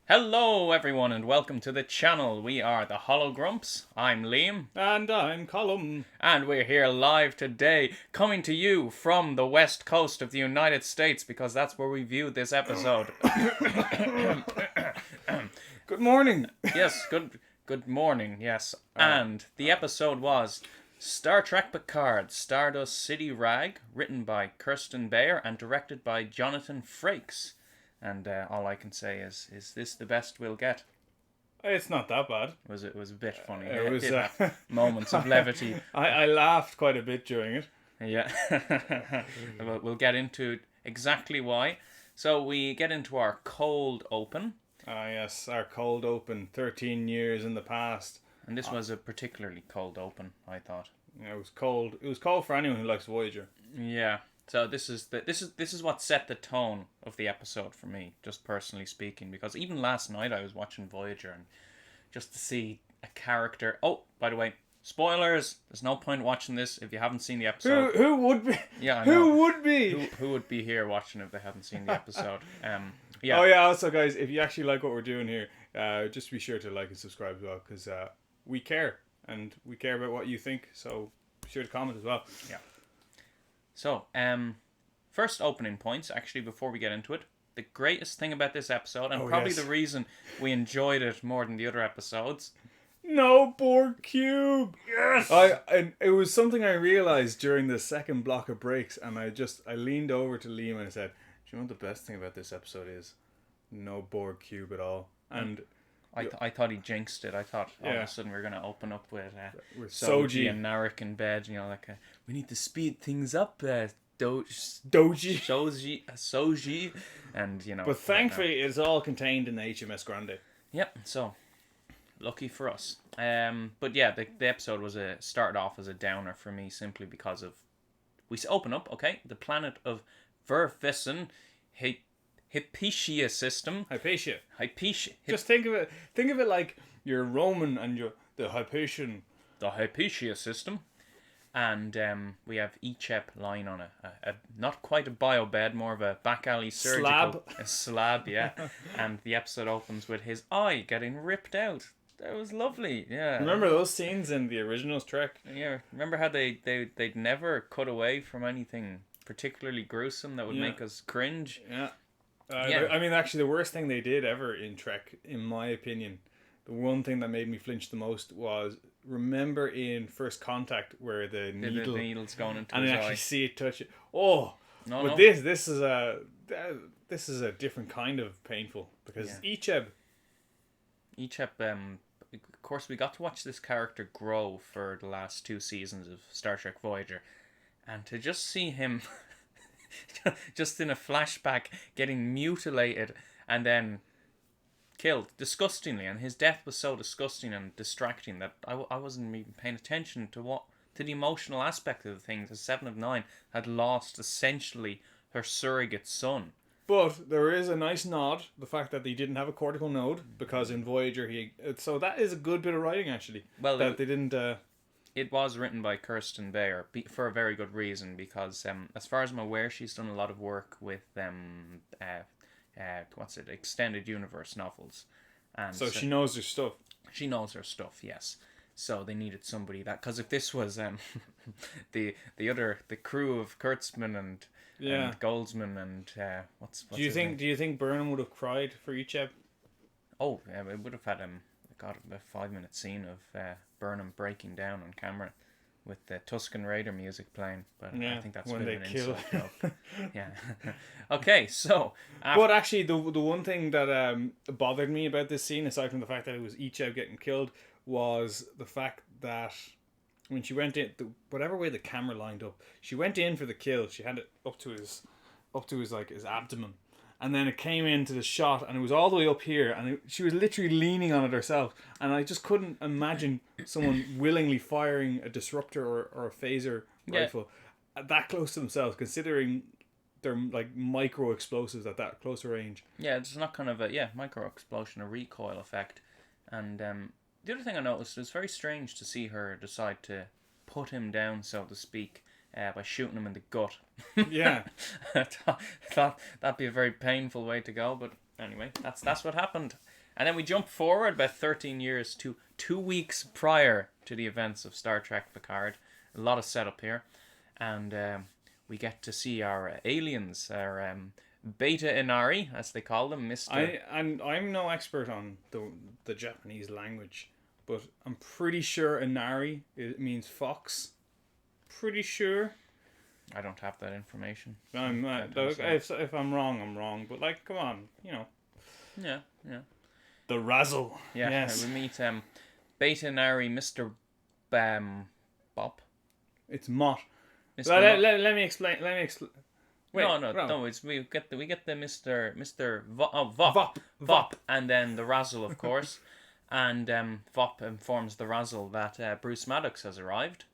Hello everyone and welcome to the channel. We are the Hollow Grumps. I'm Liam. And I'm Colum. And we're here live today, coming to you from the west coast of the United States, because that's where we viewed this episode. Good morning. Yes, good morning, yes. And the episode was Star Trek Picard, Stardust City Rag, written by Kirsten Beyer and directed by Jonathan Frakes. And all I can say is this the best we'll get? It's not that bad. It was a bit funny. It was did have moments of levity. I laughed quite a bit during it. Yeah. We'll get into exactly why. So we get into our cold open. Ah, yes, our cold open, 13 years in the past. And this was a particularly cold open, I thought. Yeah, it was cold. It was cold for anyone who likes Voyager. Yeah. So this is what set the tone of the episode for me, just personally speaking, because even last night I was watching Voyager and just to see a character. Oh, by the way, spoilers. There's no point watching this if you haven't seen the episode. Who would be? Yeah, I know. Who would be? Who would be here watching if they hadn't seen the episode? Yeah. Oh yeah. Also, guys, if you actually like what we're doing here, just be sure to like and subscribe as well, because we care and we care about what you think. So be sure to comment as well. Yeah. So, first opening points, actually, before we get into it. The greatest thing about this episode, and probably the reason we enjoyed it more than the other episodes. No Borg cube. Yes. And it was something I realized during the second block of breaks, and I leaned over to Liam and I said, "Do you know what the best thing about this episode is? No Borg cube at all." And I thought he jinxed it. I thought all of a sudden we were going to open up with Soji and Narek in bed. You know, like we need to speed things up. Doji. Soji, and you know. But thankfully, it's all contained in the HMS Grande. Yep. So lucky for us. But yeah, the episode started off as a downer for me simply because of we open up. Okay, the planet of Verfessen, Hypatia system. Hypatia. Hypatia. Just think of it like you're Roman and you're the Hypatian. The Hypatia system. And we have Ichep lying on a not quite a bio bed, more of a back alley surgical slab, yeah. And the episode opens with his eye getting ripped out. That was lovely, yeah. Remember those scenes in the original Trek? Yeah. Remember how they'd never cut away from anything particularly gruesome that would make us cringe? Yeah. I mean, actually, the worst thing they did ever in Trek, in my opinion, the one thing that made me flinch the most was, remember in First Contact where the needle's going into and his I actually eye. see it touch it. Oh, No. this is a different kind of painful, because Icheb, of course, we got to watch this character grow for the last 2 seasons of Star Trek Voyager, and to just see him just in a flashback getting mutilated and then killed disgustingly, and his death was so disgusting and distracting that I wasn't even paying attention to the emotional aspect of the things. As 7 of 9 had lost essentially her surrogate son. But there is a nice nod, the fact that they didn't have a cortical node, because in Voyager so that is a good bit of writing actually. Well, that they didn't. It was written by Kirsten Beyer for a very good reason, because as far as I'm aware, she's done a lot of work with extended universe novels, and so she knows her stuff. She knows her stuff, yes. So they needed somebody that, because if this was the crew of Kurtzman and Goldsman and what's do you think Burnham would have cried for Icheb? Oh, yeah, it would have had a 5-minute scene of Burnham breaking down on camera with the Tusken Raider music playing, but I think that's when they kill. Yeah. Okay, so but actually, the one thing that bothered me about this scene, aside from the fact that it was Icheb getting killed, was the fact that when she went in, whatever way the camera lined up, she went in for the kill. She had it up to his his abdomen, and then it came into the shot, and it was all the way up here, and she was literally leaning on it herself, and I just couldn't imagine someone willingly firing a disruptor or a phaser rifle that close to themselves, considering they're like micro explosives at that closer range. Yeah, it's not kind of a micro explosion, a recoil effect, and the other thing I noticed, it was very strange to see her decide to put him down, so to speak, by shooting him in the gut. Yeah. I thought that'd be a very painful way to go, but anyway, that's what happened. And then we jump forward about 13 years to 2 weeks prior to the events of Star Trek Picard. A lot of setup here. And we get to see our aliens, our Beta Inari, as they call them, Mr. I'm no expert on the Japanese language, but I'm pretty sure Inari it means fox. Pretty sure. I don't have that information. If I'm wrong, I'm wrong. But like, come on, Yeah. The razzle. Yeah, Yes. we meet Beta Inari, Mr. Bop. It's Mott. Mr. Let me explain. Wait, no. It's we get the Mr. Vop, and then the Razzle, of course, and Vop informs the Razzle that Bruce Maddox has arrived.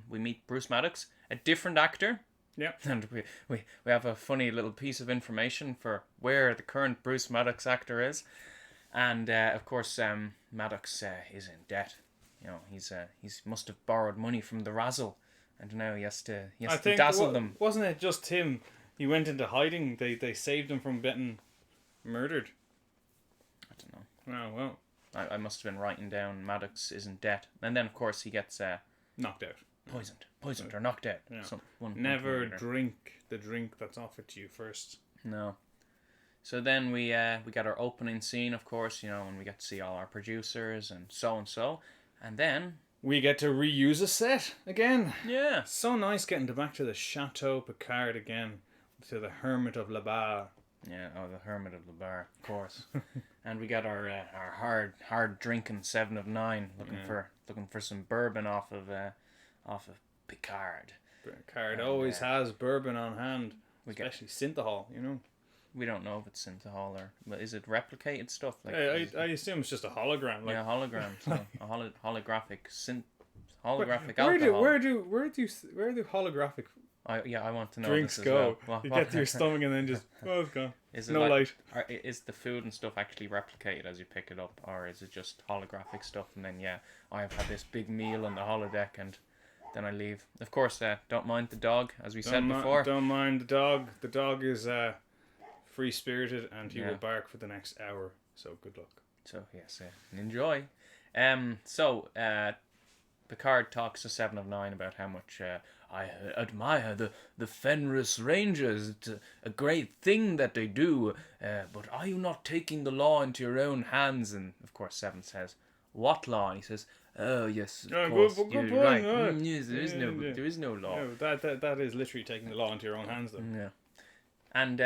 We meet Bruce Maddox, a different actor. Yeah. And we have a funny little piece of information for where the current Bruce Maddox actor is, and of course Maddox is in debt. He's must have borrowed money from the Razzle. And now he has to dazzle them. Wasn't it just him? He went into hiding. They saved him from getting murdered. I don't know. Oh, well. I must have been writing down Maddox is in debt. And then, of course, he gets knocked out. Poisoned or knocked out. Yeah. Never drink the drink that's offered to you first. No. So then we got our opening scene, of course, and we get to see all our producers and so. And then we get to reuse a set again. Yeah. So nice getting back to the Chateau Picard again. To the Hermit of La Bar. Yeah, the Hermit of La Bar, of course. And we got our hard drinking 7 of 9 looking for some bourbon off of Picard. Picard always has bourbon on hand, especially Synthahol, We don't know if it's Synthahol or is it replicated stuff? Like I assume it's just a hologram. Like, yeah, hologram. So a holographic holographic alcohol. Where do holographic I want to know drinks this as go? Well. You get to your stomach and then just it's gone. Is it no light. Is the food and stuff actually replicated as you pick it up, or is it just holographic stuff? And then I have had this big meal on the holodeck and then I leave. Of course, don't mind the dog, as we said before. Don't mind the dog. The dog is free-spirited and he will bark for the next hour. So good luck. So yes, enjoy. Picard talks to 7 of 9 about how much I admire the Fenris Rangers. It's a great thing that they do. But are you not taking the law into your own hands? And of course 7 says, "What law?" And he says, "Oh yes, of course, you're right. Yes, there is no law." Yeah, that is literally taking the law into your own hands, though. Yeah. And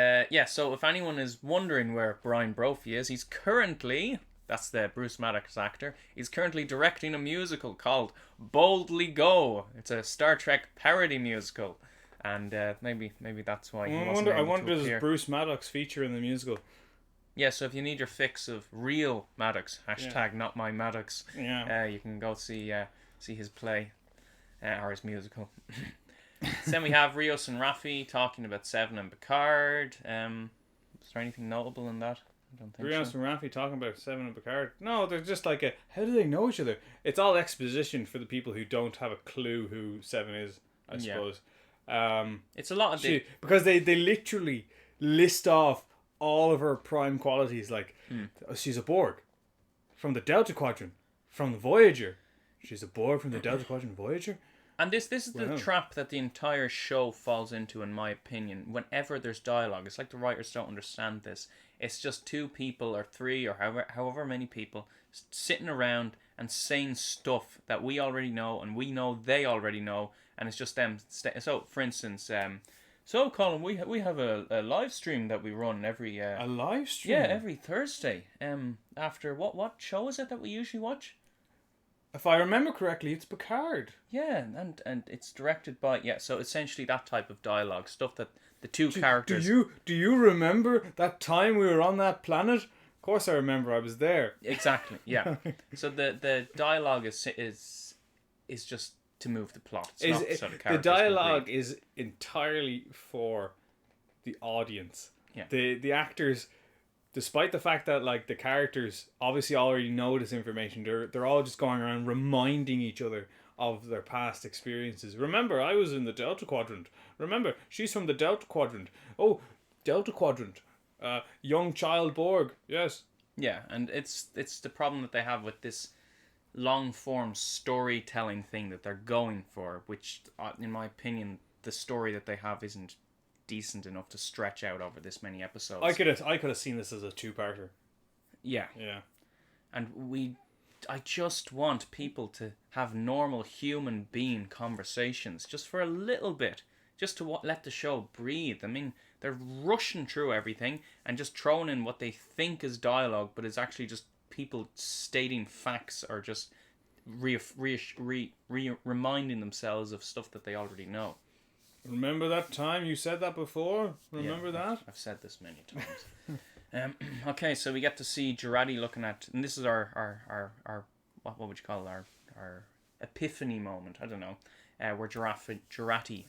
so if anyone is wondering where Brian Brophy is, he's currently, that's the Bruce Maddox actor, he's currently directing a musical called Boldly Go. It's a Star Trek parody musical. And maybe that's why he wasn't able I wonder to appear. Does Bruce Maddox feature in the musical? Yeah, so if you need your fix of real Maddox, not my Maddox, you can go see his play or his musical. So then we have Rios and Raffi talking about 7 and Picard. Is there anything notable in that? I don't think Rios so. and Raffi talking about 7 and Picard. No, they're just like how do they know each other? It's all exposition for the people who don't have a clue who 7 is, I suppose. It's a lot of because they literally list off all of her prime qualities, like she's a Borg from the Delta Quadrant, from the Voyager. She's a Borg from the Delta Quadrant Voyager. And this is the trap that the entire show falls into, in my opinion. Whenever there's dialogue, it's like the writers don't understand this. It's just 2 people or 3 or however many people sitting around and saying stuff that we already know and we know they already know, and it's just them. So, for instance, so Colin, we have a live stream that we run every a live stream. Yeah, every Thursday. After what show is it that we usually watch? If I remember correctly, it's Picard. Yeah, and it's directed by so essentially that type of dialogue, stuff that the 2 characters. Do you remember that time we were on that planet? Of course I remember. I was there. Exactly. Yeah. So the dialogue is just to move the plot. It's not so the characters the dialogue is entirely for the audience. Yeah. The actors, despite the fact that like the characters obviously already know this information, they're all just going around reminding each other of their past experiences. Remember, I was in the Delta Quadrant. Remember, she's from the Delta Quadrant. Oh, Delta Quadrant. Young child Borg. Yes. Yeah, and it's the problem that they have with this long form storytelling thing that they're going for, which, in my opinion, the story that they have isn't decent enough to stretch out over this many episodes. I could have seen this as a 2-parter. Yeah. Yeah. And I just want people to have normal human being conversations just for a little bit, just to let the show breathe. I mean, they're rushing through everything and just throwing in what they think is dialogue, but it's actually just people stating facts or just reminding themselves of stuff that they already know. Remember that time you said that before? Remember that? I've said this many times. Okay, so we get to see Jurati looking at, and this is our what would you call it? Our epiphany moment. I don't know. Where Jurati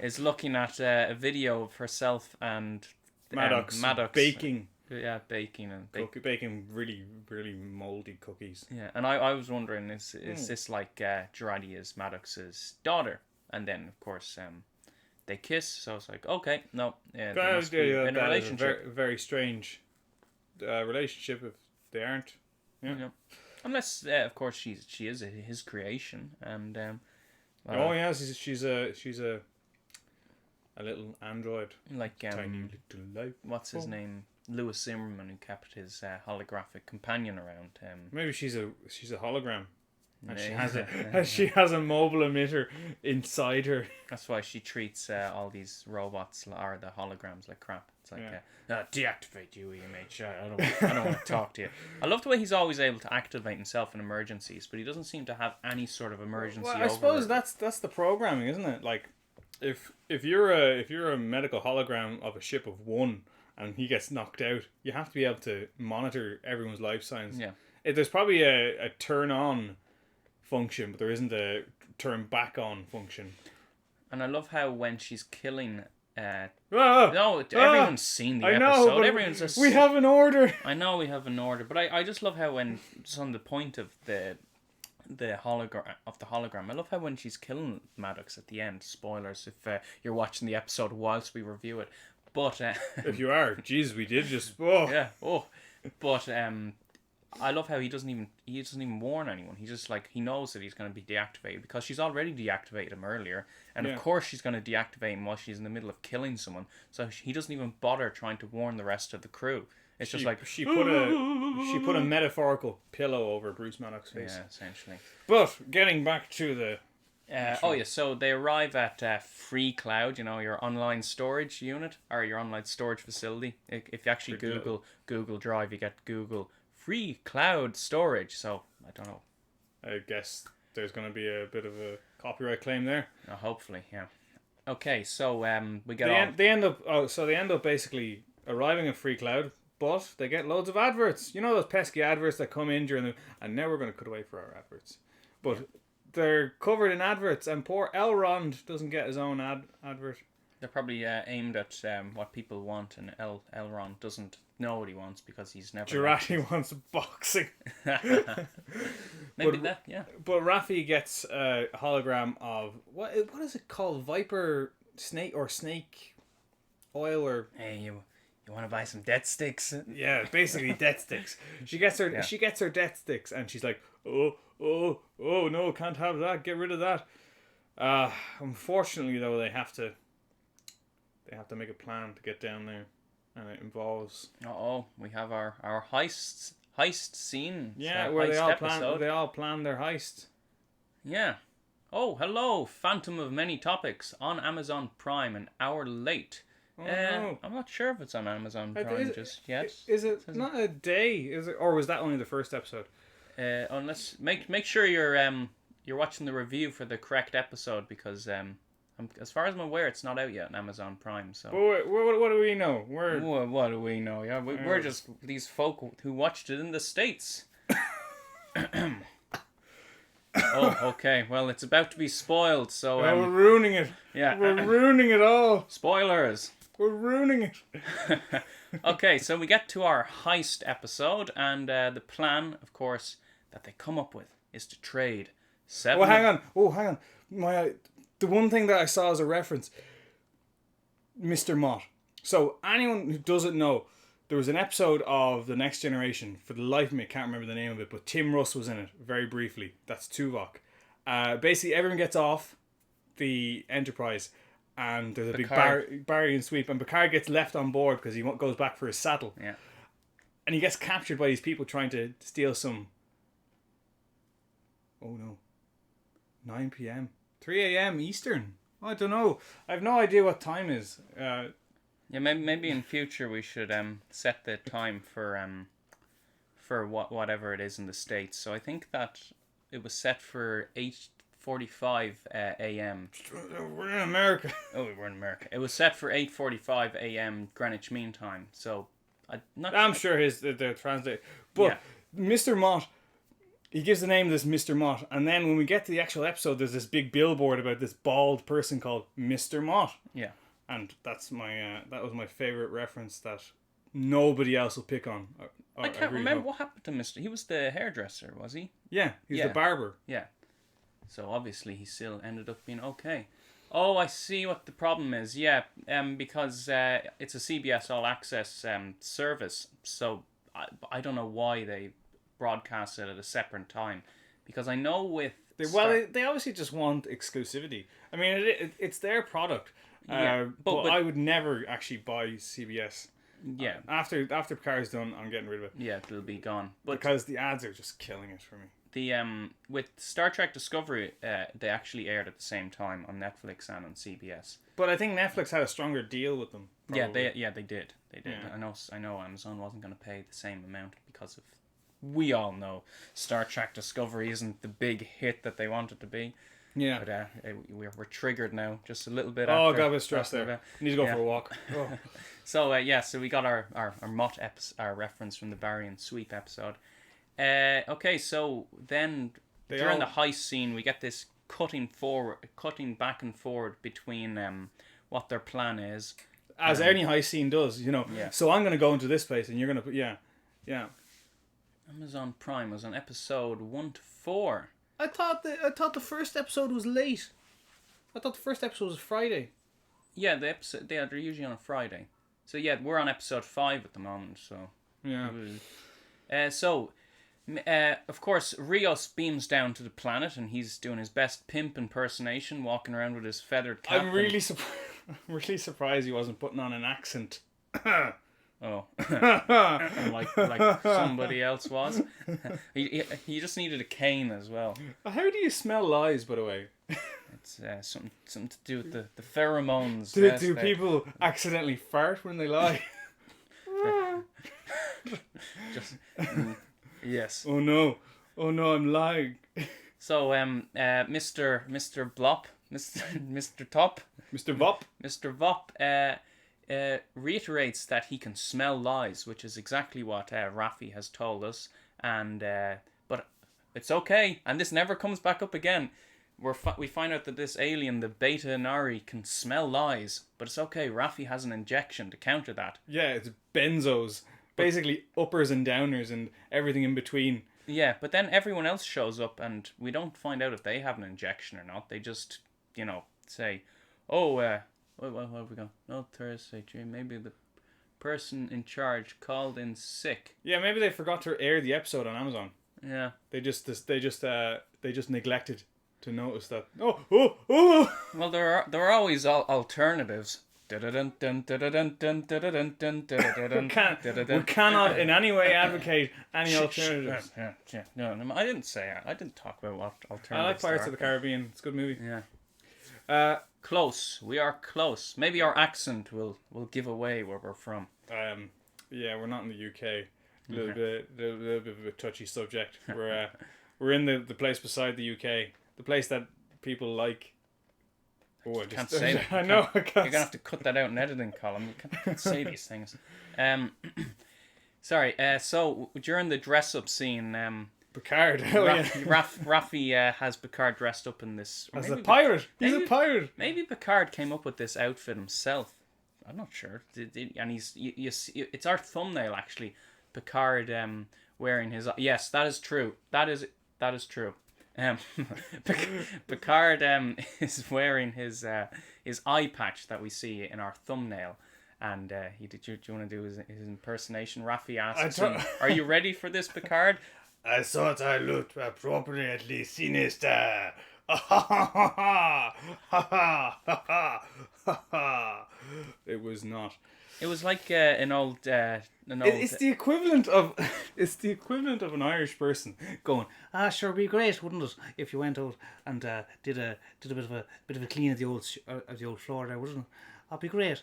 is looking at a video of herself and Maddox baking. Yeah, baking and baking really, really moldy cookies. Yeah, and I was wondering, is this like Jurati is Maddox's daughter? And then, of course, they kiss, so it's like, okay, no, yeah, they must be in a relationship. Very, very strange relationship if they aren't. Yeah. Unless, of course, she is his creation, and oh yeah, she's a little android, like tiny little life. What's his name? Lewis Zimmerman, who kept his holographic companion around. Maybe she's a hologram. And she has a mobile emitter inside her. That's why she treats all these robots or the holograms like crap. It's like, deactivate you, EMH. I don't want to talk to you. I love the way he's always able to activate himself in emergencies, but he doesn't seem to have any sort of emergency. Well, I suppose that's the programming, isn't it? Like, if you're a medical hologram of a ship of one, and he gets knocked out, you have to be able to monitor everyone's life signs. Yeah. There's probably a turn on function, but there isn't a turn back on function. And I love how when she's killing... everyone's seen the episode. Everyone's just... We have an order. I know we have an order, but I just love how when it's on the point of the hologram, I love how when she's killing Maddox at the end, spoilers if you're watching the episode whilst we review it, but if you are, jeez, we did just but I love how he doesn't even warn anyone. He's just like, he knows that he's going to be deactivated because she's already deactivated him earlier, and of course she's going to deactivate him while she's in the middle of killing someone, so he doesn't even bother trying to warn the rest of the crew. It's just like she put a metaphorical pillow over Bruce Maddox's face. Yeah, essentially. But getting back to the so they arrive at Free Cloud, your online storage unit or your online storage facility. If you actually Google Drive, you get Google Free Cloud Storage. So I don't know. I guess there's going to be a bit of a copyright claim there. Hopefully, yeah. Okay, so we get They end up basically arriving at Free Cloud, but they get loads of adverts. You know those pesky adverts that come in during and now we're going to cut away for our adverts. But they're covered in adverts, and poor Elrond doesn't get his own advert. They're probably aimed at what people want, and Elrond doesn't know what he wants because he's never... Jurati wants boxing. Maybe that, yeah. But Raffi gets a hologram of... What is it called? Viper snake oil or... Hey, you want to buy some death sticks? Yeah, basically death sticks. She gets her death sticks, and she's like, oh no, can't have that. Get rid of that. Unfortunately, though, they have to make a plan to get down there, and it involves. We have our heist scene. Yeah, where they all plan their heist. Yeah. Oh, hello, Phantom of Many Topics on Amazon Prime, an hour late. No. I'm not sure if it's on Amazon Prime just yet. Is it not a day? Is it, or was that only the first episode? Unless make sure you're watching the review for the correct episode, because as far as I'm aware, it's not out yet on Amazon Prime. So. But what do we know? What do we know? Yeah, we're just these folk who watched it in the States. Oh, okay. Well, it's about to be spoiled, so... we're ruining it. Yeah. We're ruining it all. Spoilers. We're ruining it. Okay, so we get to our heist episode, and the plan, of course, that they come up with is to trade 7... hang on. The one thing that I saw as a reference, Mr. Mott. So anyone who doesn't know, there was an episode of The Next Generation. For the life of me, I can't remember the name of it, but Tim Russ was in it very briefly. That's Tuvok. Basically, everyone gets off the Enterprise, and there's a Picard. big Barian sweep, and Picard gets left on board because he goes back for his saddle. Yeah. And he gets captured by these people trying to steal some... Oh no. 9 p.m. 3 a.m. Eastern. I don't know. I have no idea what time is. Yeah, maybe in future we should set the time for whatever it is in the States. So I think that it was set for 8:45 a.m. We're in America. Oh, we're in America. It was set for 8:45 a.m. Greenwich Mean Time. So I'm sure the translate. But yeah. Mr. Mott, he gives the name of this Mr. Mott, and then when we get to the actual episode, there's this big billboard about this bald person called Mr. Mott. Yeah. And that's that was my favorite reference that nobody else will pick on. I can't remember what happened to Mr. He was the hairdresser, was he? Yeah, he's the barber. Yeah. So obviously he still ended up being okay. Oh, I see what the problem is. Yeah, because it's a CBS All Access service, so I don't know why they broadcast it at a separate time. Because I know with they obviously just want exclusivity. I mean, it's their product. Yeah, but I would never actually buy CBS. Yeah. After Picard's done, I'm getting rid of it. Yeah, it'll be gone. But because the ads are just killing it for me. The with Star Trek Discovery, they actually aired at the same time on Netflix and on CBS. But I think Netflix had a stronger deal with them. Probably. They did. Yeah. I know Amazon wasn't going to pay the same amount because of, we all know Star Trek Discovery isn't the big hit that they want it to be. Yeah. But we're triggered now, just a little bit. Oh, got a bit stressed there. Need to go for a walk. Oh. So so we got our Mott our reference from the Barian Sweep episode. Okay, so then during the heist scene, we get this cutting back and forward between what their plan is, as any heist scene does, you know. Yeah. So I'm gonna go into this place, and you're gonna yeah. Amazon Prime was on episode 1 to 4. I thought the first episode was late. I thought the first episode was Friday. Yeah, they're usually on a Friday. So yeah, we're on episode 5 at the moment. So yeah. Of course, Rios beams down to the planet, and he's doing his best pimp impersonation, walking around with his feathered cap. I'm really surprised he wasn't putting on an accent. Oh, like somebody else was. He just needed a cane as well. How do you smell lies, by the way? It's something to do with the pheromones. Do people accidentally fart when they lie? Yes. Oh no, I'm lying. So Mr. Blop, Mr. Top, Mr. Vop, reiterates that he can smell lies, which is exactly what Raffi has told us, and but it's okay, and this never comes back up again. We find out that this alien, the Beta Inari, can smell lies, but it's okay. Raffi has an injection to counter that. Yeah, it's benzos, basically uppers and downers and everything in between. Yeah, but then everyone else shows up, and we don't find out if they have an injection or not. They just, say, "Oh, where have we gone? No, Thursday, maybe the person in charge called in sick." Yeah, maybe they forgot to air the episode on Amazon. Yeah, they just neglected to notice that. Oh. Well, there are always alternatives. We cannot in any way advocate any alternatives. Yeah. No, I didn't say it. I didn't talk about what alternatives. I like Pirates of the Caribbean. It's a good movie. Yeah. Close. We are close. Maybe our accent will give away where we're from. Yeah, we're not in the UK. A little bit of a touchy subject. We're in the place beside the UK, the place that people like. Oh, I can't say that. I know. You're gonna have to cut that out in editing column. You can't say these things. Sorry. So during the dress-up scene, Picard. Raffi has Picard dressed up in this. As a pirate. He's a pirate. Maybe Picard came up with this outfit himself. I'm not sure. And it's our thumbnail actually. Picard wearing his. Yes, that is true. That is true. Picard is wearing his eye patch that we see in our thumbnail, And do you want to do his impersonation? Raffi asks him, "Are you ready for this, Picard?" I thought I looked appropriately sinister. It was not. It was like an old. It's the equivalent of an Irish person going, sure, it'd be great, wouldn't it, if you went out and did a bit of a clean of the old floor there, wouldn't it? That'd be great.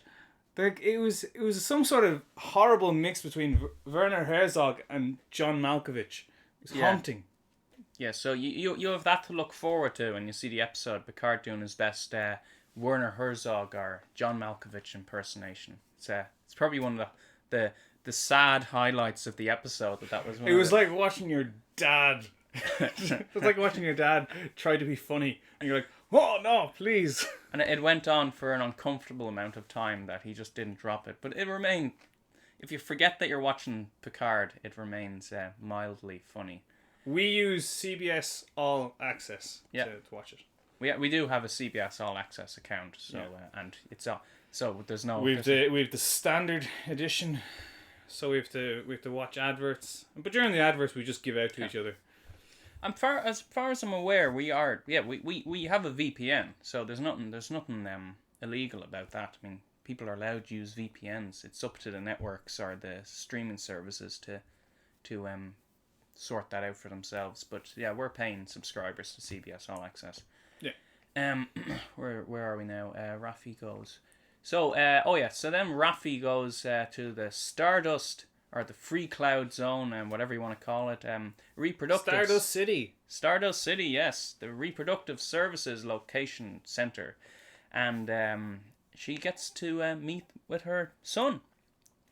Like it was some sort of horrible mix between Werner Herzog and John Malkovich. It was haunting. Yeah, so you have that to look forward to when you see the episode. Picard doing his best Werner Herzog or John Malkovich impersonation. It's probably one of the sad highlights of the episode. That was. It was like watching your dad. It was like watching your dad try to be funny, and you're like, "Oh no, please!" And it went on for an uncomfortable amount of time that he just didn't drop it. But it remained. If you forget that you're watching Picard, it remains mildly funny. We use CBS All Access to watch it. We do have a CBS All Access account, so and it's all. So there's no. We've the standard edition, so we have to watch adverts. But during the adverts, we just give out to each other. As far as I'm aware, we have a VPN, so there's nothing illegal about that. I mean, people are allowed to use VPNs. It's up to the networks or the streaming services to sort that out for themselves. But yeah, we're paying subscribers to CBS All Access. Yeah. Where are we now? Raffi goes. So so then Raffi goes to the Stardust or the Free Cloud Zone and whatever you want to call it. Reproductive Stardust City, yes, the Reproductive Services Location Center, and she gets to meet with her son,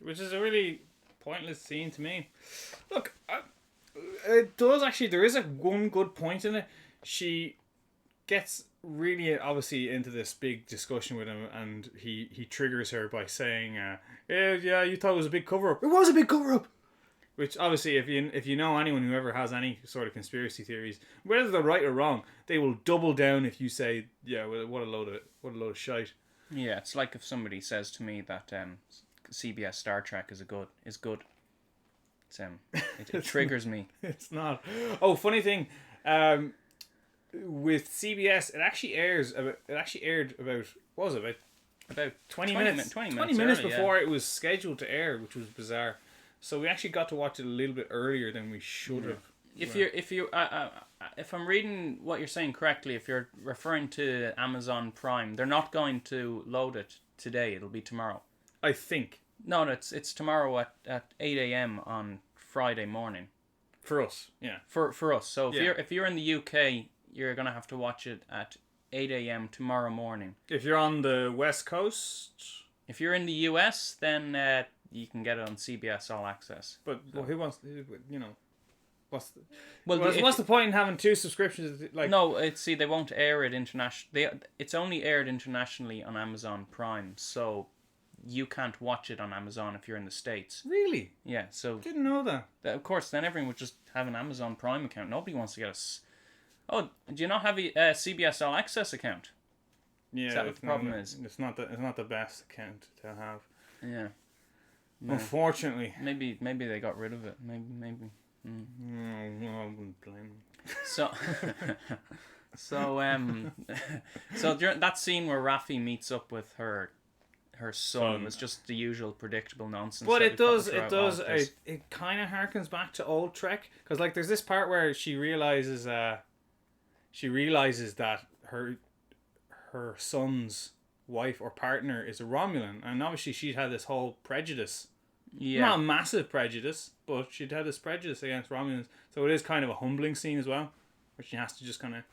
which is a really pointless scene to me. Look, it does actually. There is one good point in it. She gets really obviously into this big discussion with him, and he triggers her by saying, "Yeah, you thought it was a big cover up. It was a big cover up." Which obviously, if you know anyone who ever has any sort of conspiracy theories, whether they're right or wrong, they will double down if you say, "Yeah, well, what a load of shite." Yeah, it's like if somebody says to me that CBS Star Trek is good. It triggers me. It's not. Oh, funny thing. With CBS, it actually aired about what was it, about 20 minutes early, before it was scheduled to air, which was bizarre. So we actually got to watch it a little bit earlier than we should have. If I'm reading what you're saying correctly, if you're referring to Amazon Prime, they're not going to load it today. It'll be tomorrow. I think. No, it's tomorrow at 8 a.m. on Friday morning. For us, yeah. For us. So if you're in the UK, you're gonna have to watch it at 8 a.m. tomorrow morning. If you're on the West Coast. If you're in the US, then you can get it on CBS All Access. But who wants? What's the point in having two subscriptions? Like they won't air it internationally. It's only aired internationally on Amazon Prime, so you can't watch it on Amazon if you're in the States. Really? Yeah. So didn't know that. Of course, then everyone would just have an Amazon Prime account. Nobody wants to get Oh, do you not have a CBS All Access account? Yeah, is that what the problem is? It's not the best account to have. Yeah. No. Unfortunately. Maybe they got rid of it. Maybe. No, I wouldn't blame them. So during that scene where Raffi meets up with her son was just the usual predictable nonsense. But it kind of harkens back to old Trek, because like there's this part where she realizes that her son's wife or partner is a Romulan, and obviously she'd had this whole prejudice. Yeah. Not a massive prejudice, but she'd had this prejudice against Romulans. So it is kind of a humbling scene as well, where she has to just kind of,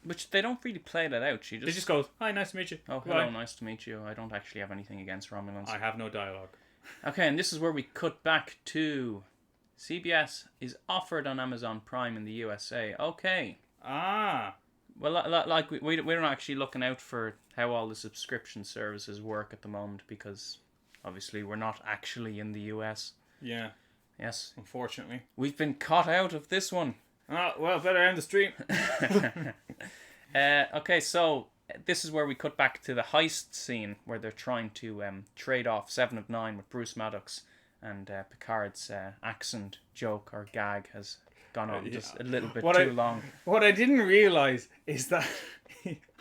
Which they don't really play that out. They just goes, "Hi, nice to meet you." Oh, hello, nice to meet you. I don't actually have anything against Romulans. I have no dialogue. Okay, and this is where we cut back to CBS is offered on Amazon Prime in the USA. Okay. Well, like we're not actually looking out for how all the subscription services work at the moment, because obviously we're not actually in the US. Yeah. Yes. Unfortunately. We've been caught out of this one. Oh, well, better end the stream. Okay, so this is where we cut back to the heist scene where they're trying to trade off 7 of 9 with Bruce Maddox, and Picard's accent joke or gag has gone on just a little bit too long. What I didn't realize is that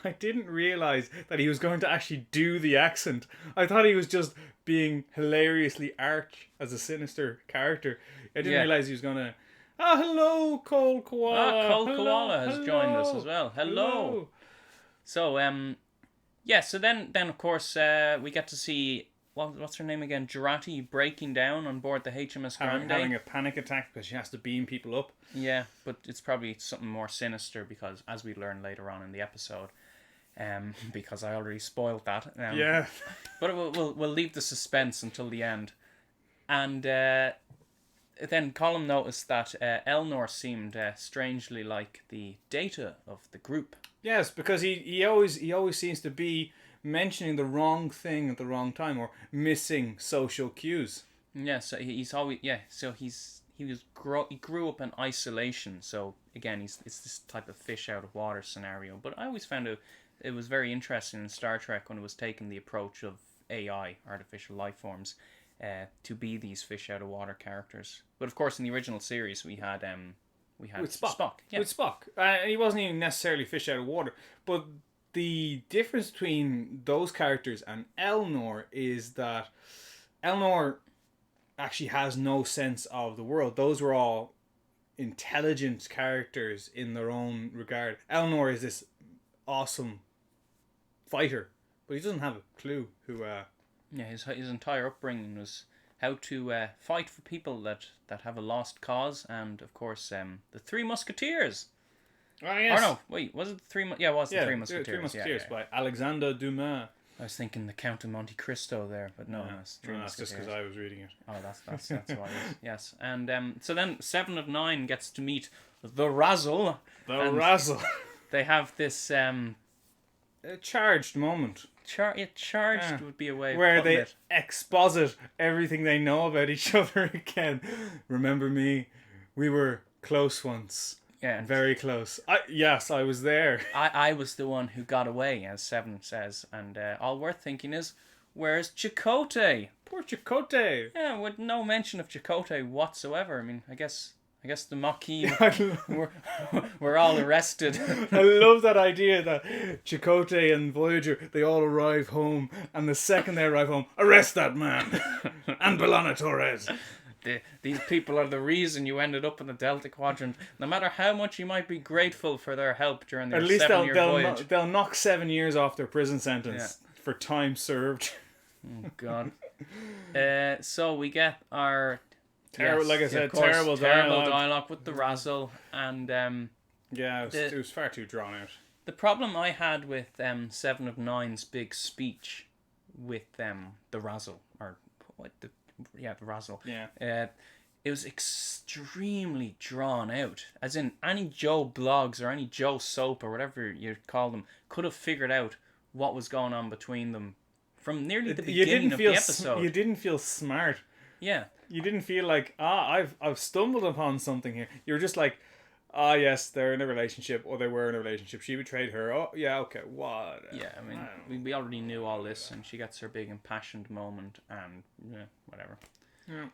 I didn't realize that he was going to actually do the accent. I thought he was just being hilariously arch as a sinister character. I didn't realize he was going to. Hello, Cole Koala. Cole Koala has joined us as well. Hello. So so then of course we get to see what's her name again? Jurati breaking down on board the HMS Grande. Having a panic attack because she has to beam people up. Yeah, but it's probably something more sinister because, as we learn later on in the episode, because I already spoiled that. Yeah. But we'll leave the suspense until the end. And then Colm noticed that Elnor seemed strangely like the Data of the group. Yes, because he always seems to be mentioning the wrong thing at the wrong time or missing social cues. Yeah, so he's always he grew up in isolation. So again, it's this type of fish out of water scenario. But I always found it was very interesting in Star Trek when it was taking the approach of AI, artificial life forms, to be these fish out of water characters. But of course, in the original series, we had with Spock. Yeah. With Spock, and he wasn't even necessarily fish out of water, but the difference between those characters and Elnor is that Elnor actually has no sense of the world. Those were all intelligent characters in their own regard. Elnor is this awesome fighter, but he doesn't have a clue who. His entire upbringing was how to fight for people that have a lost cause, and of course the Three Musketeers. Oh yes. Or no, wait, was it the Three? Yeah, it was the Three Musketeers. Three Musketeers by Alexander Dumas. I was thinking the Count of Monte Cristo there, but no, it's Three Musketeers. That's just because I was reading it. Oh, that's why it is. Yes, and so then 7 of 9 gets to meet the Razzle. The Razzle. They have this a charged moment. Charged would be a way where of they it. exposit everything they know about each other again. Remember me? We were close once. Yeah, very close. I was there. I was the one who got away, as 7 says, and all we're thinking is, where's Chakotay? Poor Chakotay. Yeah, with no mention of Chakotay whatsoever. I mean, I guess the Maquis were all arrested. I love that idea that Chakotay and Voyager, they all arrive home, and the second they arrive home, arrest that man and B'Elanna Torres. These people are the reason you ended up in the Delta Quadrant. No matter how much you might be grateful for their help during their 7-year voyage. They'll knock 7 years off their prison sentence for time served. Oh, God. So we get our... Terrible dialogue with the Razzle, and it was far too drawn out. The problem I had with 7 of 9's big speech with the Razzle, or what the Razzle. Yeah. It was extremely drawn out. As in, any Joe blogs or any Joe soap or whatever you call them could have figured out what was going on between them from nearly the beginning of the episode. You didn't feel smart. Yeah. You didn't feel like, I've stumbled upon something here. You were just like, yes, they're in a relationship, or they were in a relationship. She betrayed her. Oh, yeah, okay, what? Yeah, I mean, we already knew all this, and she gets her big impassioned moment, and whatever. Yeah.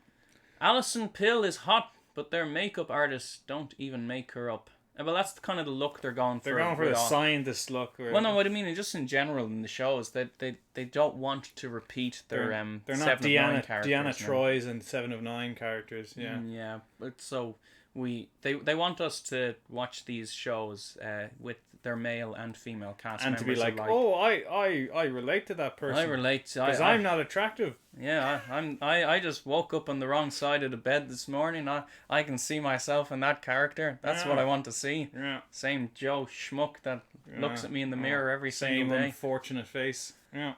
Alison Pill is hot, but their makeup artists don't even make her up. Well, that's kind of the look they're going for. They're going for the scientist look. Well, no, what I mean, just in general in the shows, they don't want to repeat their they're not 7 of 9 characters. Deanna Troy's and 7 of 9 characters. Yeah. Yeah, but so they want us to watch these shows with their male and female cast and members to be like, alike. oh, I relate to that person. I relate to because I'm not attractive. Yeah, I just woke up on the wrong side of the bed this morning. I can see myself in that character. That's what I want to see. Yeah. Same Joe schmuck that looks at me in the mirror every single day. Same unfortunate face. Yeah.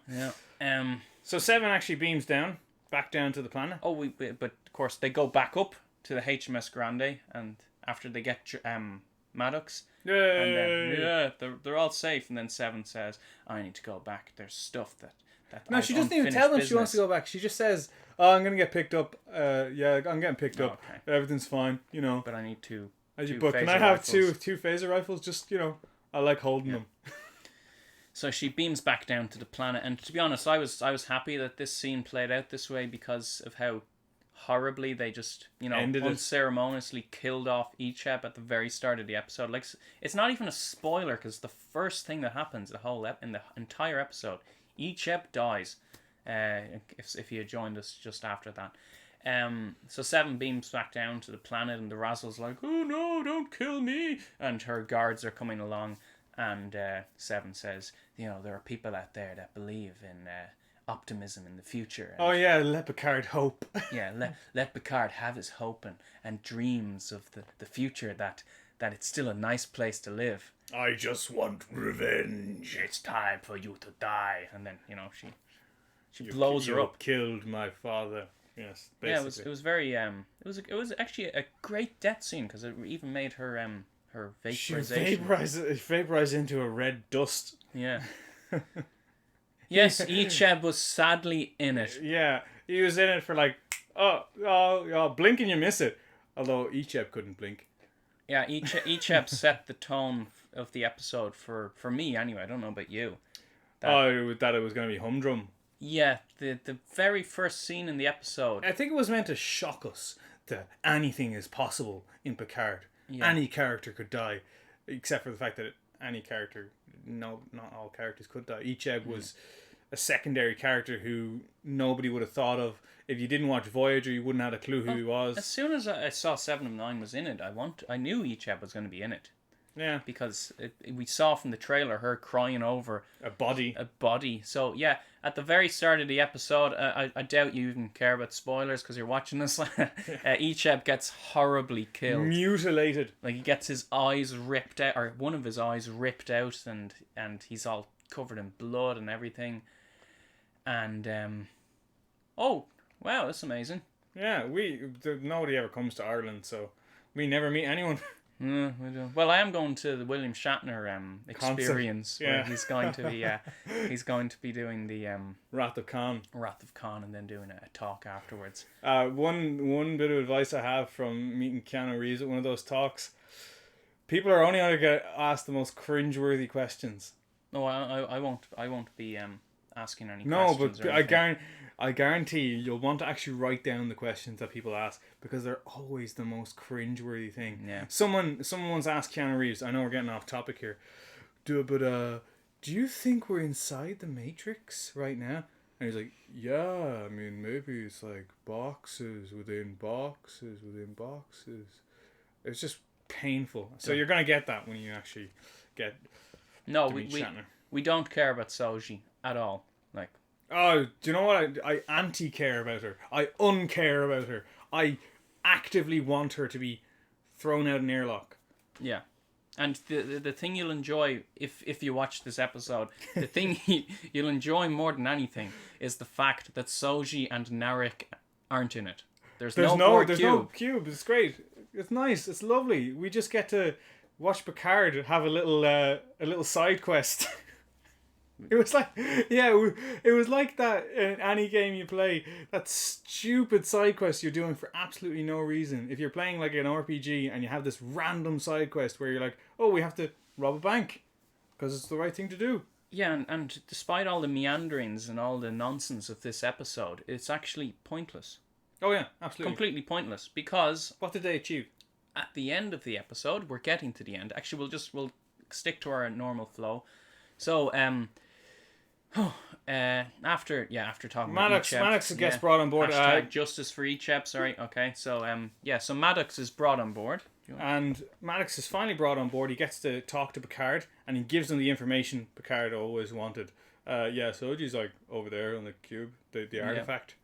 Yeah. So 7 actually beams back down to the planet. Oh, but of course they go back up to the HMS Grande, and after they get Maddox. Yay! And then, they're all safe, and then 7 says, I need to go back. There's stuff that no, she doesn't even tell them she wants to go back. She just says, I'm going to get picked up. I'm getting picked up. Okay. Everything's fine, But I need two But can I have two phaser rifles? Just, I like holding them. So she beams back down to the planet, and to be honest, I was happy that this scene played out this way because of how horribly they just Ended it. unceremoniously killed off Icheb at the very start of the episode. Like, it's not even a spoiler because the first thing that happens in the entire episode, Icheb dies. If you had joined us just after that. So Seven beams back down to the planet, and the Razzle's like, "Oh no, don't kill me!" And her guards are coming along, and Seven says, there are people out there that believe in optimism in the future. And, let Picard hope. Let Picard have his hope and dreams of the future, that it's still a nice place to live. I just want revenge. It's time for you to die. And then, she blows her up. Killed my father. Yes, basically. Yeah, it was very it was actually a great death scene because it even made her vaporization. She vaporized into a red dust. Yeah. Yes, Icheb was sadly in it. Yeah, he was in it for like, blink and you miss it. Although Icheb couldn't blink. Yeah, Icheb set the tone of the episode for me anyway. I don't know about you. That it was going to be humdrum. Yeah, the very first scene in the episode. I think it was meant to shock us that anything is possible in Picard. Yeah. Any character could die, except for the fact that any character, not all characters could die. Icheb was a secondary character who nobody would have thought of. If you didn't watch Voyager, you wouldn't have a clue who he was. As soon as I saw 7 of 9 was in it, I knew Icheb was going to be in it. Yeah. Because we saw from the trailer her crying over a body. So, yeah, at the very start of the episode, I doubt you even care about spoilers because you're watching this. Icheb gets horribly killed. Mutilated. Like, he gets his eyes ripped out, or one of his eyes ripped out, and he's all covered in blood and everything. And, oh, wow, that's amazing. Yeah, nobody ever comes to Ireland, so we never meet anyone. We don't. Well, I am going to the William Shatner experience where he's going to be doing the Wrath of Khan, and then doing a talk afterwards. One bit of advice I have from meeting Keanu Reeves at one of those talks: people are only going to get asked the most cringeworthy questions. No, I won't be asking any questions. No, but I guarantee you'll want to actually write down the questions that people ask because they're always the most cringeworthy thing. Yeah. Someone once asked Keanu Reeves, I know we're getting off topic here, do you think we're inside the Matrix right now? And he's like, yeah, I mean, maybe it's like boxes within boxes within boxes. It's just painful. So you're going to get that when you actually get to meet Shatner. We don't care about Soji at all. Like, oh, do you know what? I anti-care about her. I uncare about her. I actively want her to be thrown out an airlock. Yeah. And the thing you'll enjoy if you watch this episode, the thing you'll enjoy more than anything is the fact that Soji and Narek aren't in it. There's no cube. It's great. It's nice. It's lovely. We just get to watch Picard have a little side quest. It was like, it was like that in any game you play, that stupid side quest you're doing for absolutely no reason. If you're playing like an RPG and you have this random side quest where you're like, oh, we have to rob a bank because it's the right thing to do. Yeah, and despite all the meanderings and all the nonsense of this episode, it's actually pointless. Oh yeah, absolutely. Completely pointless because... What did they achieve? At the end of the episode, we're getting to the end. Actually, we'll stick to our normal flow. So, after talking Maddox, about Icheb, Maddox gets brought on board. Justice for Icheb, sorry. Okay, so so Maddox is brought on board. And Maddox is finally brought on board. He gets to talk to Picard, and he gives him the information Picard always wanted. Soji's like over there on the cube, the artifact.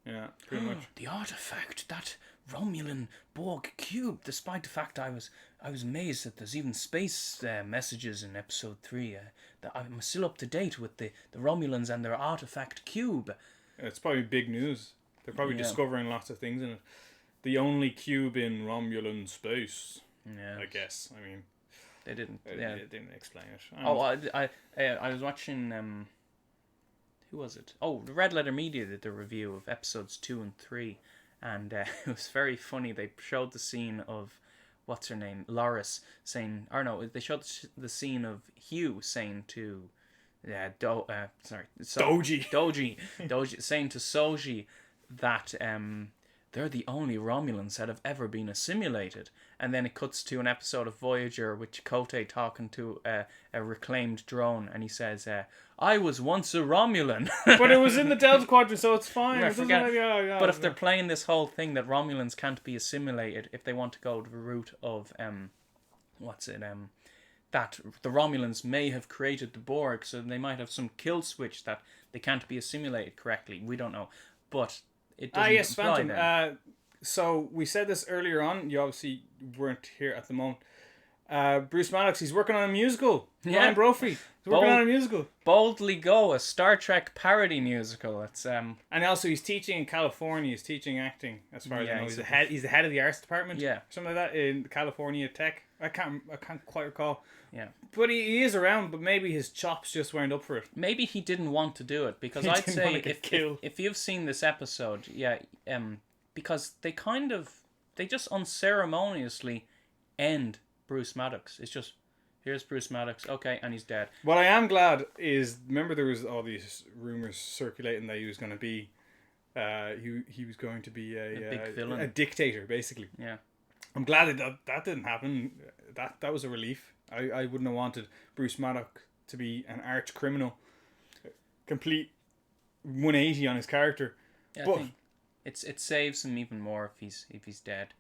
Yeah, pretty much. The artifact, that Romulan Borg cube. Despite the fact I was amazed that there's even space messages in episode 3. That I'm still up to date with the Romulans and their artifact cube. It's probably big news. They're probably discovering lots of things in it. The only cube in Romulan space. Yeah, I guess. I mean, they didn't. They didn't explain I it. was watching. Who was it? Oh, the Red Letter Media did the review of episodes 2 and 3, and it was very funny. They showed the scene of what's her name, Loris, saying, or no, they showed the scene of Hugh saying to Doji saying to Soji that they're the only Romulans that have ever been assimilated. And then it cuts to an episode of Voyager with Chakotay talking to a reclaimed drone, and he says, I was once a Romulan. But it was in the Delta Quadrant, so it's fine. Yeah, It doesn't forget- like, But if they're playing this whole thing that Romulans can't be assimilated, if they want to go the route of that the Romulans may have created the Borg, so they might have some kill switch that they can't be assimilated correctly. We don't know, but it doesn't yes, apply Phantom. then. So we said this earlier on. You obviously weren't here at the moment. Bruce Maddox, he's working on a musical. Yeah. Ryan Brophy, he's working on a musical. Boldly Go, a Star Trek parody musical. It's And also he's teaching in California. He's teaching acting, as far as I know. he's He's the head of the arts department. Yeah. Something like that in California Tech. I can't quite recall. yeah. But he is around, but maybe his chops just weren't up for it. Maybe he didn't want to do it because He I'd didn't wanna say get killed. if you've seen this episode, because they just unceremoniously end Bruce Maddox. It's just, here's Bruce Maddox, okay, and he's dead. What I am glad is, remember there was all these rumors circulating that he was going to be, he was going to be A big villain. a dictator, basically. Yeah. I'm glad that didn't happen. That was a relief. I wouldn't have wanted Bruce Maddox to be an arch criminal, complete 180 on his character. Yeah, But- I think it saves him even more if he's dead.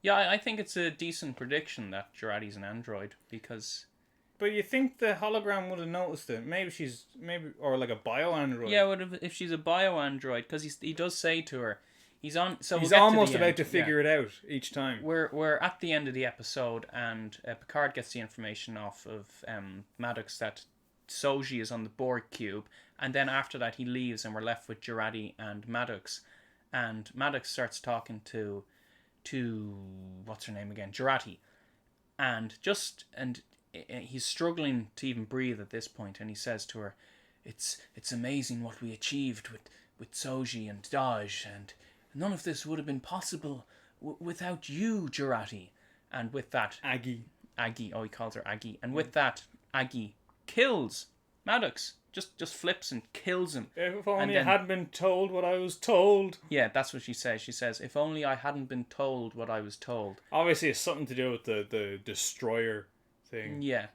Yeah, I think it's a decent prediction that Jurati's an android because But you think the hologram would have noticed it? Or like a bio android. yeah, if she's a bio android, because he does say to her, he's on. So he's we'll get to almost the about end. to figure it out each time. We're at the end of the episode, and Picard gets the information off of Maddox that Soji is on the Borg cube, and then after that he leaves, and we're left with Jurati and Maddox, and Maddox starts talking to what's her name again, Jurati, and he's struggling to even breathe at this point, and he says to her, "It's amazing what we achieved with Soji and Daj, and none of this would have been possible without you, Jurati." And with that, Aggie. oh, he calls her Aggie, and with that, Aggie kills Maddox. Just flips and kills him. If only then- I hadn't been told what I was told. Yeah, that's what she says. She says, "If only I hadn't been told what I was told." Obviously, it's something to do with the destroyer thing. Yeah.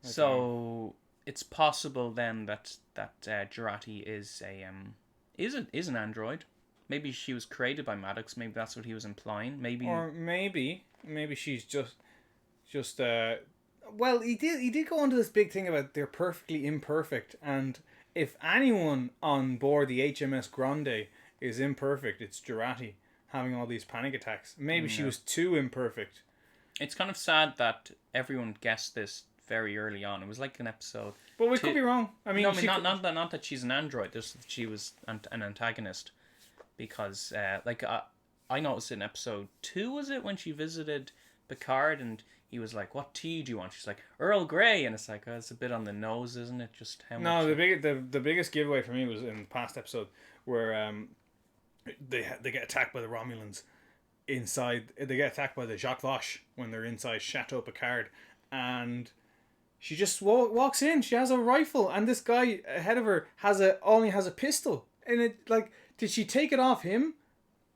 So it's possible then that Jurati is an android. Maybe she was created by Maddox. Maybe that's what he was implying. Maybe. Or maybe she's just. Well, he did go on to this big thing about they're perfectly imperfect, and if anyone on board the HMS Grande is imperfect, it's Jurati having all these panic attacks. Maybe she was too imperfect. It's kind of sad that everyone guessed this very early on. It was like an episode. But we could be wrong. I mean, not that she's an android. Just that she was an antagonist, because I noticed in episode 2, was it, when she visited Picard and he was like, "What tea do you want?" She's like, "Earl Grey," and it's like, it's a bit on the nose, isn't it? Just how much. No, the biggest giveaway for me was in the past episode where they get attacked by the Romulans inside. They get attacked by the Jacques Vache when they're inside Chateau Picard, and she just walks in. She has a rifle, and this guy ahead of her only has a pistol. And it, like, did she take it off him,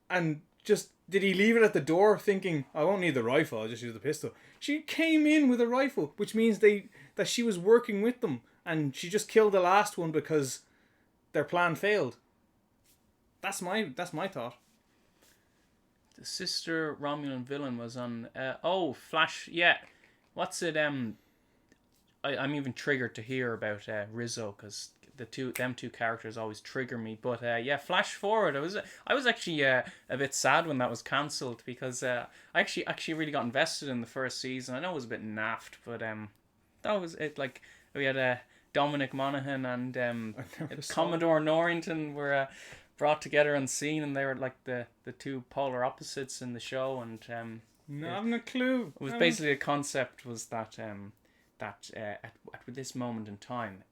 and just did he leave it at the door thinking, "I won't need the rifle, I'll just use the pistol"? She came in with a rifle, which means that she was working with them, and she just killed the last one because their plan failed. That's my thought. The sister Romulan villain was on. Flash. Yeah, what's it? I'm even triggered to hear about Rizzo, because them two characters always trigger me. But Flash forward. I was actually a bit sad when that was cancelled, because I actually really got invested in the first season. I know it was a bit naffed, but that was it. Like, we had Dominic Monaghan and Commodore Norrington were brought together on scene, and they were like the two polar opposites in the show. And No, I haven't a clue. it was basically the concept was that at this moment in time,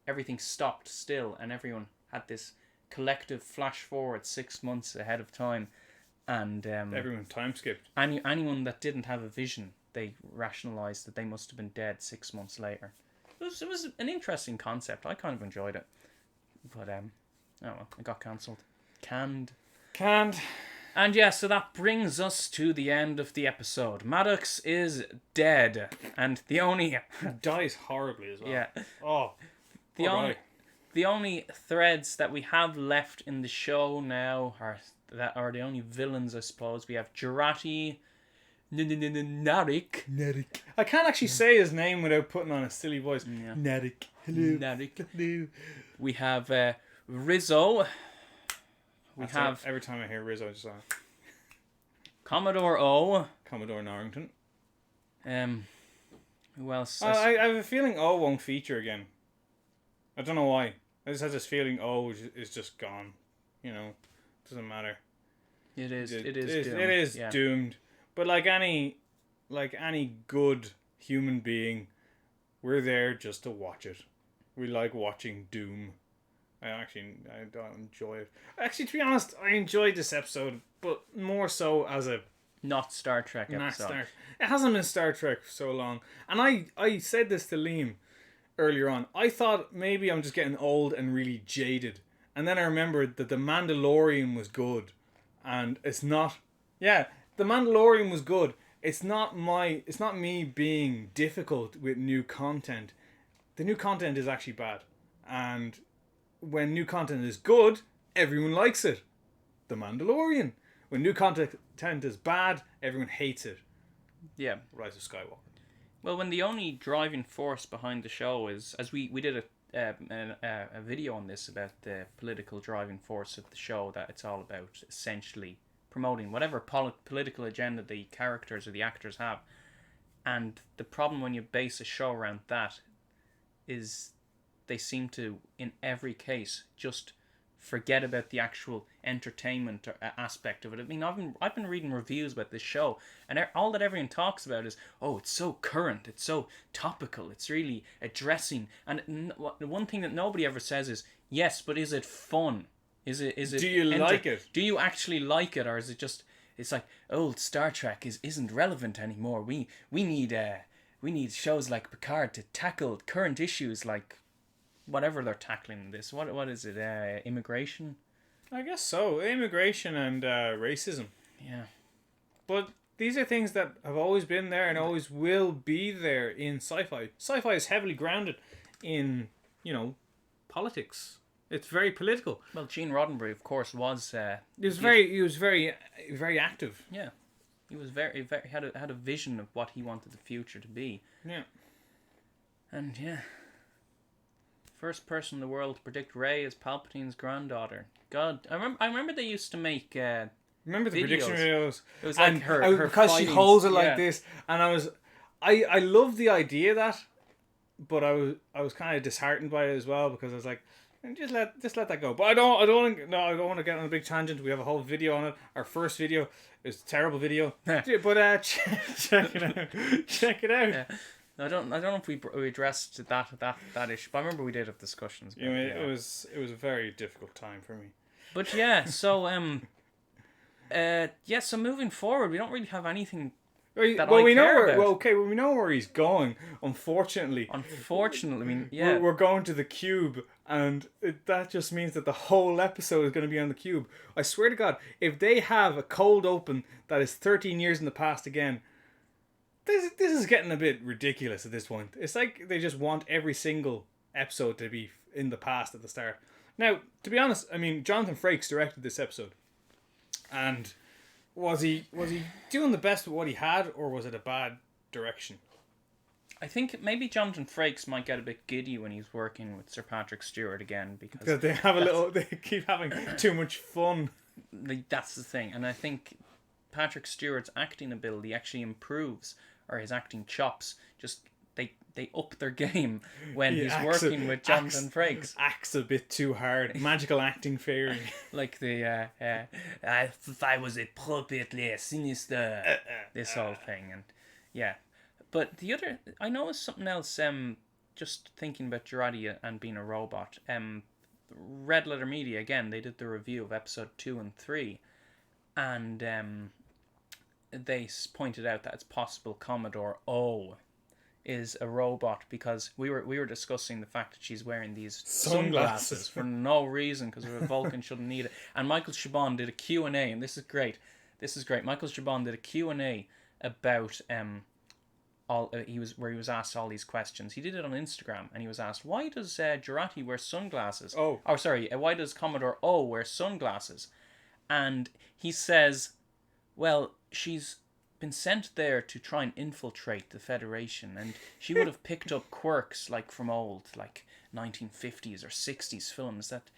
everything stopped still, and everyone had this collective flash forward 6 months ahead of time, and Everyone time skipped. anyone that didn't have a vision, they rationalized that they must have been dead 6 months later. it was an interesting concept. I kind of enjoyed it, but oh well, it got canned. And yeah, so that brings us to the end of the episode. Maddox is dead, and the only He dies horribly as well. yeah The only the only threads that we have left in the show now are the only villains, I suppose. We have Jurati, Narik. I can't actually say his name without putting on a silly voice. Yeah. Narik. Hello. Narik. Hello. We have Rizzo. Every time I hear Rizzo, I just Commodore O. Commodore Norrington. Who else? I have a feeling O won't feature again. I don't know why. I just have this feeling O is just gone. You know, doesn't matter. It is doomed. But like any good human being, we're there just to watch it. We like watching doom. I don't enjoy it. Actually, to be honest, I enjoyed this episode, but more so as a not Star Trek episode. It hasn't been Star Trek for so long. And I said this to Liam earlier on. I thought maybe I'm just getting old and really jaded. And then I remembered that The Mandalorian was good. And it's not... Yeah, The Mandalorian was good. It's not me being difficult with new content. The new content is actually bad. And when new content is good, everyone likes it. The Mandalorian. When new content is bad, everyone hates it. Yeah. Rise of Skywalker. Well, when the only driving force behind the show is, as we did a video on this about the political driving force of the show, that it's all about essentially promoting whatever political agenda the characters or the actors have. And the problem when you base a show around that is they seem to, in every case, just forget about the actual entertainment aspect of it. I mean, I've been reading reviews about this show, and all that everyone talks about is, oh, it's so current, it's so topical, it's really addressing. And one thing that nobody ever says is, yes, but is it fun? Is it? Do you like it? Do you actually like it, or is it just? It's like old Star Trek isn't relevant anymore. We need shows like Picard to tackle current issues like whatever they're tackling in this. What is it? Immigration? I guess so. Immigration and racism. Yeah. But these are things that have always been there and always will be there in sci-fi. Sci-fi is heavily grounded in, politics. It's very political. Well, Gene Roddenberry, of course, was. He was very active. Yeah, he was very had a vision of what he wanted the future to be. Yeah. And yeah. First person in the world to predict Rey as Palpatine's granddaughter. God, I remember they used to make. Remember the prediction videos? It was like her because she holds it like this, and I love the idea of that, but I was kind of disheartened by it as well because I was like, just let that go. But I don't want to get on a big tangent. We have a whole video on it. Our first video is a terrible video, but check it out. Check it out. Yeah. I don't know if we addressed that issue, but I remember we did have discussions. About it was a very difficult time for me. But yeah, so so moving forward, we don't really have anything. We know where he's going. Unfortunately, I mean, yeah, we're going to the cube, and that just means that the whole episode is going to be on the cube. I swear to God, if they have a cold open that is 13 years in the past again. This is getting a bit ridiculous at this point. It's like they just want every single episode to be in the past at the start. Now, to be honest, I mean, Jonathan Frakes directed this episode. And was he doing the best with what he had, or was it a bad direction? I think maybe Jonathan Frakes might get a bit giddy when he's working with Sir Patrick Stewart again because they keep having too much fun. That's the thing, and I think Patrick Stewart's acting ability actually improves, or his acting chops just they up their game when he's working with Jonathan Frakes. Acts a bit too hard. Magical acting fairy. Like the if I was appropriately sinister, this whole thing, and yeah. But the other, I noticed something else. Just thinking about Jurati and being a robot. Red Letter Media again. They did the review of episode 2 and 3, and they pointed out that it's possible Commodore O is a robot, because we were discussing the fact that she's wearing these Sunglasses. sunglasses for no reason, because a Vulcan shouldn't need it. And Michael Chabon did a Q&A, and this is great. Michael Chabon did a Q&A about he was asked all these questions. He did it on Instagram, and he was asked, why does Jurati wear sunglasses? Why does Commodore O wear sunglasses? And he says, well, she's been sent there to try and infiltrate the Federation, and she would have picked up quirks like from old, like 1950s or 60s films that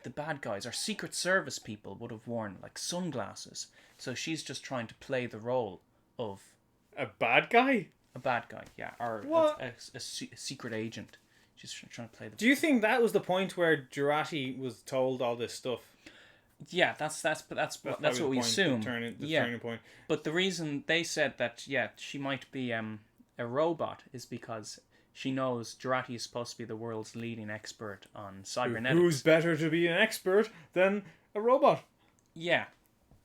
the bad guys or Secret Service people would have worn, like sunglasses. So she's just trying to play the role of A bad guy? a bad guy, yeah, or a secret agent. She's trying to play the. Do you think that was the point where Jurati was told all this stuff? Yeah, that's what we assume. The turning point. But the reason they said that, she might be a robot is because she knows Jurati is supposed to be the world's leading expert on cybernetics. Who's better to be an expert than a robot? Yeah,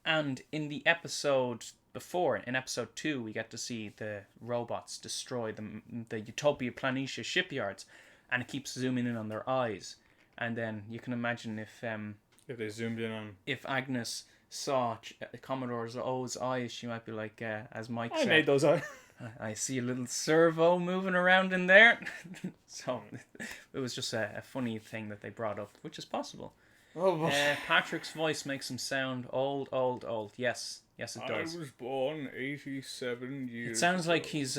and in the episode before, in episode 2, we get to see the robots destroy the Utopia Planitia shipyards, and it keeps zooming in on their eyes. And then you can imagine if they zoomed in on... If Agnes saw Commodore O's eyes, she might be like, as Mike said... I made those eyes. I see a little servo moving around in there. So it was just a funny thing that they brought up, which is possible. Oh, Patrick's voice makes him sound old. Yes, it does. I was born 87 years It sounds ago. like he's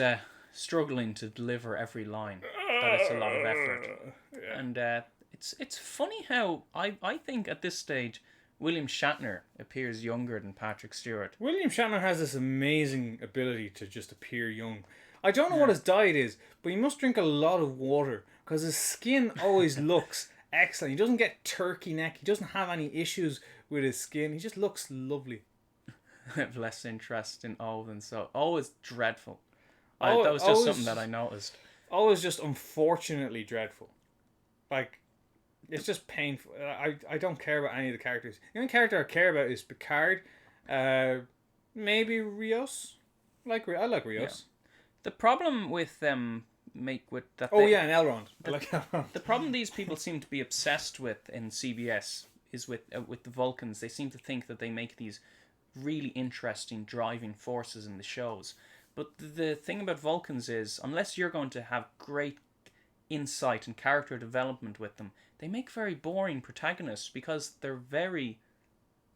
struggling to deliver every line. That it's a lot of effort. Yeah. And it's funny how I think at this stage William Shatner appears younger than Patrick Stewart. William Shatner has this amazing ability to just appear young. I don't know what his diet is, but he must drink a lot of water because his skin always looks excellent. He doesn't get turkey neck. He doesn't have any issues with his skin. He just looks lovely. I have less interest in O than so. O is dreadful. That was just something that I noticed. O is just unfortunately dreadful. Like, it's just painful. I don't care about any of the characters. The only character I care about is Picard. Maybe Rios. I like Rios. Yeah. The problem with them and Elrond. I like Elrond. The problem these people seem to be obsessed with in CBS is with the Vulcans. They seem to think that they make these really interesting driving forces in the shows. But the thing about Vulcans is, unless you're going to have great insight and character development with them, they make very boring protagonists because they're very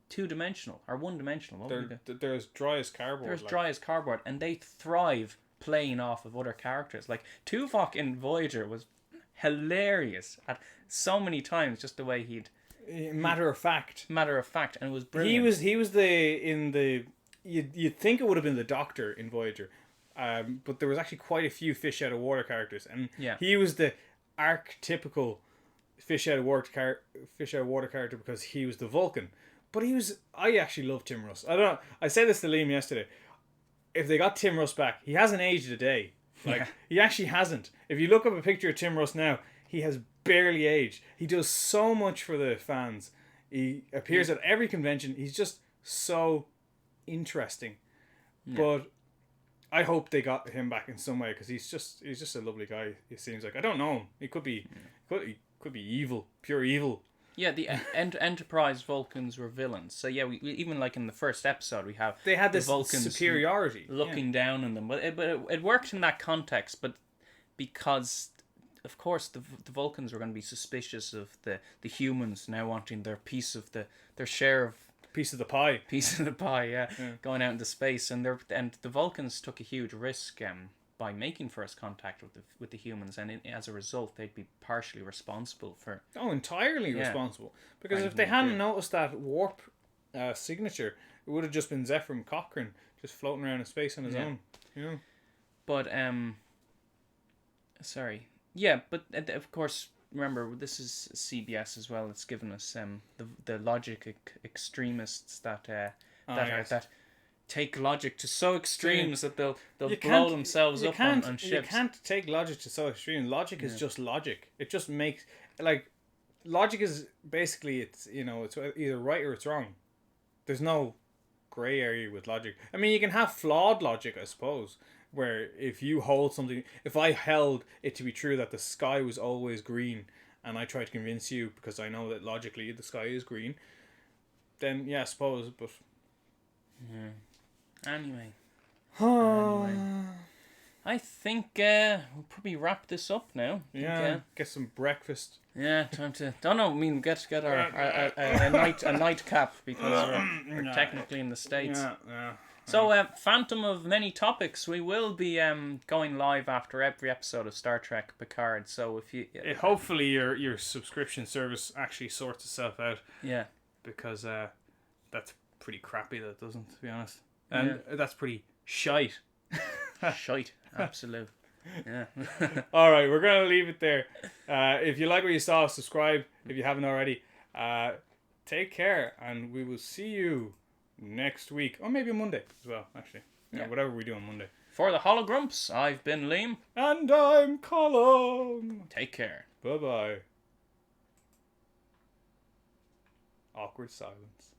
two-dimensional or one-dimensional. They're as dry as cardboard. They're as dry as cardboard, and they thrive playing off of other characters. Like Tuvok in Voyager was hilarious at so many times, just the way he'd matter of fact, and it was brilliant. He was you'd think it would have been the Doctor in Voyager, but there was actually quite a few fish out of water characters, and he was the archetypical fish out of water character because he was the Vulcan. But I actually love Tim Russ. I said this to Liam yesterday. If they got Tim Russ back, he hasn't aged a day. He actually hasn't. If you look up a picture of Tim Russ now, he has barely aged. He does so much for the fans. He appears at every convention. He's just so interesting. But I hope they got him back in some way because he's just a lovely guy. It seems like. I don't know him. He could be evil, pure evil. Yeah, the Enterprise Vulcans were villains. So yeah, we even like in the first episode they had the this Vulcans superiority, looking down on them. But it worked in that context. But because of course the Vulcans were going to be suspicious of the humans now wanting their piece of their share of piece of the pie. Yeah, going out into space, and the Vulcans took a huge risk by making first contact with the humans, and as a result, they'd be partially responsible for. Entirely responsible, because if they hadn't noticed that warp signature, it would have just been Zephyr Cochrane just floating around in space on his own. But sorry, yeah, but of course. Remember, this is CBS as well. It's given us the logic extremists that take logic to so extremes that they'll blow themselves up on ships. You can't take logic to so extreme. Logic is just logic. It just makes logic is basically it's either right or it's wrong. There's no grey area with logic. I mean, you can have flawed logic, I suppose, where if you hold something, if I held it to be true that the sky was always green, and I try to convince you because I know that logically the sky is green, then yeah, I suppose. But anyway, I think we'll probably wrap this up now. Yeah, get some breakfast. Yeah, time to. Don't know. I mean, get our a nightcap because we're technically in the States. Yeah. So, Phantom of Many Topics. We will be going live after every episode of Star Trek Picard. So if you, hopefully your subscription service actually sorts itself out. Yeah. Because that's pretty crappy. That doesn't, to be honest, and that's pretty shite. Shite, absolute. Yeah. All right, we're gonna leave it there. If you like what you saw, subscribe if you haven't already. Take care, and we will see you next week, or maybe Monday as well. Actually, whatever we do on Monday. For the Hologrumps, I've been Liam, and I'm Colin. Take care. Bye bye. Awkward silence.